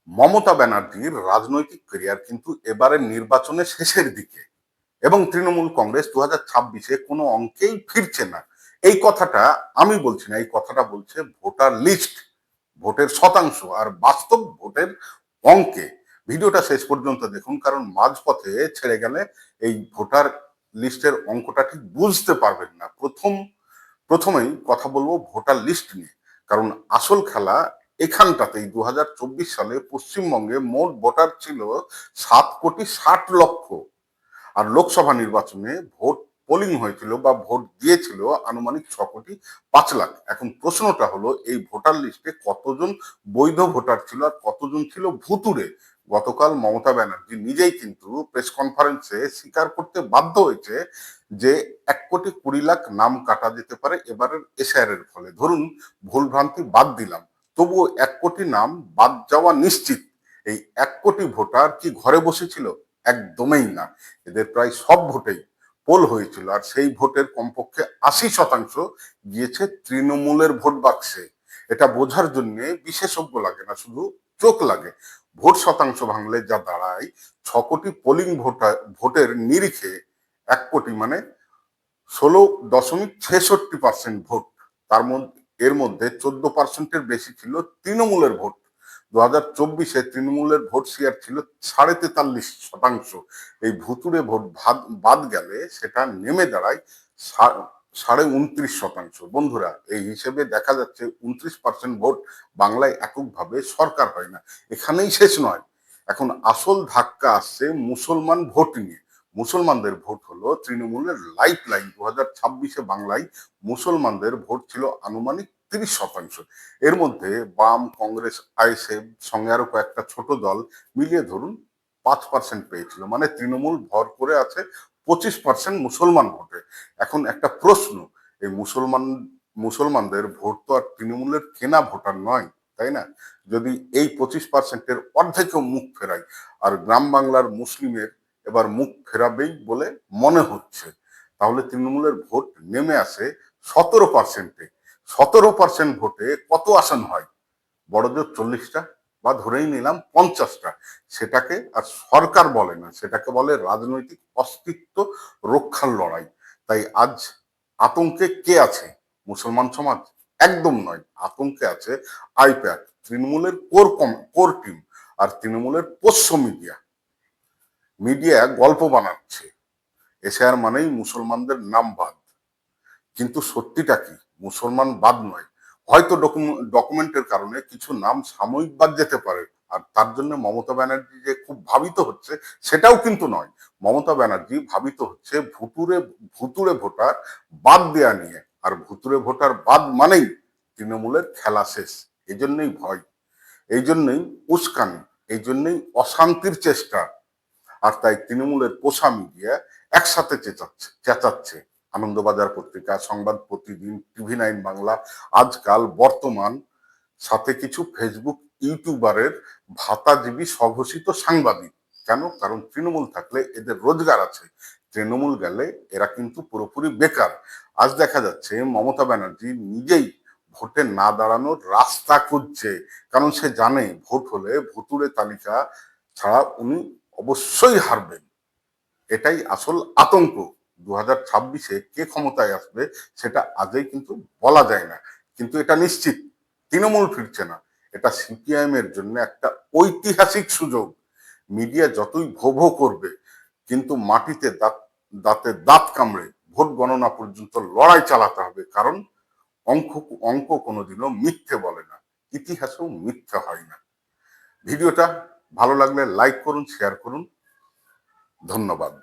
মমতা ব্যানার্জির রাজনৈতিক ক্যারিয়ার কিন্তু এবারের নির্বাচনে শেষের দিকে এবং তৃণমূল কংগ্রেস 2026-এ কোনো অঙ্কেই ফিরছে না। এই কথাটা আমি বলছি না, এই কথাটা বলছে ভোটার লিস্ট, ভোটের শতাংশ আর বাস্তব ভোটের অঙ্কে। ভিডিওটা শেষ পর্যন্ত দেখুন, কারণ মাঝপথে ছেড়ে গেলে এই ভোটার লিস্টের অঙ্কটা ঠিক বুঝতে পারবেন না। প্রথমেই কথা বলবো ভোটার লিস্ট নিয়ে, কারণ আসল খেলা এখানটাতেই। 2024 সালে পশ্চিমবঙ্গে মোট ভোটার ছিল 7,60,00,000, আর লোকসভা নির্বাচনে ভোট পোলিং হয়েছিল বা ভোট দিয়েছিল আনুমানিক 6,05,00,000। এখন প্রশ্নটা হলো, এই ভোটার লিস্টে কতজন বৈধ ভোটার ছিল আর কতজন ছিল ভুতুড়ে। গতকাল মমতা ব্যানার্জি নিজেই কিন্তু প্রেস কনফারেন্সে স্বীকার করতে বাধ্য হয়েছে যে 1,20,00,000 নাম কাটা যেতে পারে এবারের এসআইআর এর ফলে। ধরুন ভুলভ্রান্তি বাদ দিলাম, তবুও 1,00,00,000 নাম বাদ যাওয়া নিশ্চিত। এই 1,00,00,000 ভোটার কি ঘরে বসেছিল? একদমই না। এদের প্রায় সব ভোটেই পোল হয়েছিল, আর সেই ভোটের কমপক্ষে 80% গিয়েছে তৃণমূলের ভোট বাক্সে। এটা বোঝার জন্য বিশেষজ্ঞ লাগে না, শুধু চোখ লাগে। ভোট শতাংশ ভাঙলে যা দাঁড়ায়, 6 কোটি পোলিং ভোটের নিরিখে 1,00,00,000 মানে 16.66% ভোট। এর মধ্যে 14%-এর বেশি ছিল তৃণমূলের ভোট। 2024-এ তৃণমূলের ভোট শেয়ার ছিল 43.5%। এই ভুতুড়ে ভোট বাদ গেলে সেটা নেমে দাঁড়ায় 29.5%। বন্ধুরা, এই হিসেবে দেখা যাচ্ছে 29% ভোট বাংলায় এককভাবে সরকার হয় না। এখানেই শেষ নয়, এখন আসল ধাক্কা আসছে মুসলমান ভোট নিয়ে। মুসলমানদের ভোট হলো তৃণমূলের লাইফ লাইন। 2026-এ বাংলায় মুসলমানদের ভোট ছিল আনুমানিক 30%। এর মধ্যে বাম, কংগ্রেস, আইএসএফ সঙ্গে আরো কয়েকটা ছোট দল মিলিয়ে ধরুন 5% পেয়েছিল। মানে তৃণমূল ভর করে আছে 25% মুসলমান ভোটে। এখন একটা প্রশ্ন, এই মুসলমানদের ভোট তো আর তৃণমূলের কেনা ভোটার নয়, তাই না? যদি এই 25%-এর অর্ধেকও মুখ ফেরায়, আর গ্রাম বাংলার মুসলিমের এবার মুখ ফেরাবেই বলে মনে হচ্ছে, তাহলে তৃণমূলের ভোট নেমে আসে 17%-এ। 17% ভোটে কত আসন হয়? বড়জোর 40টা, বা ধরেই নিলাম 50টা। সেটাকে আর সরকার বলে না, সেটাকে বলে রাজনৈতিক অস্তিত্ব রক্ষার লড়াই। তাই আজ আতঙ্কে কে আছে? মুসলমান সমাজ? একদম নয়। আতঙ্কে আছে আইপ্যাক, তৃণমূলের কোর টিম আর তৃণমূলের পোষ্য মিডিয়া। মিডিয়া গল্প বানাচ্ছে এশিয়ার মানেই মুসলমানদের নাম বাদ, কিন্তু সত্যিটা কি? মুসলমান বাদ নয়। হয়তো ডকুমেন্টের কারণে কিছু নাম সাময়িক বাদ যেতে পারে, আর তার জন্য মমতা ব্যানার্জি যে খুব ভাবিত হচ্ছে সেটাও কিন্তু নয়। মমতা ব্যানার্জি ভাবিত হচ্ছে ভুতুড়ে ভোটার বাদ দেয়া নিয়ে, আর ভুতুড়ে ভোটার বাদ মানেই তৃণমূলের খেলা শেষ। এই জন্যই ভয়, এই জন্যই উস্কানি, এই জন্যই অশান্তির চেষ্টা। আর তাই তৃণমূলের পোষা মিডিয়া একসাথে চেঁচাচ্ছে। আনন্দবাজার পত্রিকা, সংবাদ প্রতিদিন, TV9 বাংলা, আজকাল, বর্তমান, সাথে কিছু ফেসবুক ইউটিউবারের ভাতাজীবী স্বঘোষিত সাংবাদিক। কেন? কারণ তৃণমূল থাকলে এদের রোজগার আছে, তৃণমূল গেলে এরা কিন্তু পুরোপুরি বেকার। আজ দেখা যাচ্ছে মমতা ব্যানার্জি নিজেই ভোটে না দাঁড়ানোর রাস্তা খুঁজছে, কারণ সে জানে ভোট হলে ভুতুড়ে তালিকা ছাড়া উনি অবশ্যই হারবেন। এটাই আসল আতঙ্ক। 2026-এ কে ক্ষমতায় আসবে সেটা আজই কিন্তু বলা যায় না, কিন্তু এটা নিশ্চিত তৃণমূল ফিরছে না। এটা সিপিআইএম এর জন্য একটা ঐতিহাসিক সুযোগ। মিডিয়া যতই ভো ভো করবে, কিন্তু মাটিতে দাঁতে দাঁত কামড়ে ভোট গণনা পর্যন্ত লড়াই চালাতে হবে, কারণ অঙ্ক অঙ্ক কোনোদিনও মিথ্যে বলে না, ইতিহাসেও মিথ্যে হয় না। ভিডিওটা ভালো লাগলে লাইক করুন, শেয়ার করুন। ধন্যবাদ।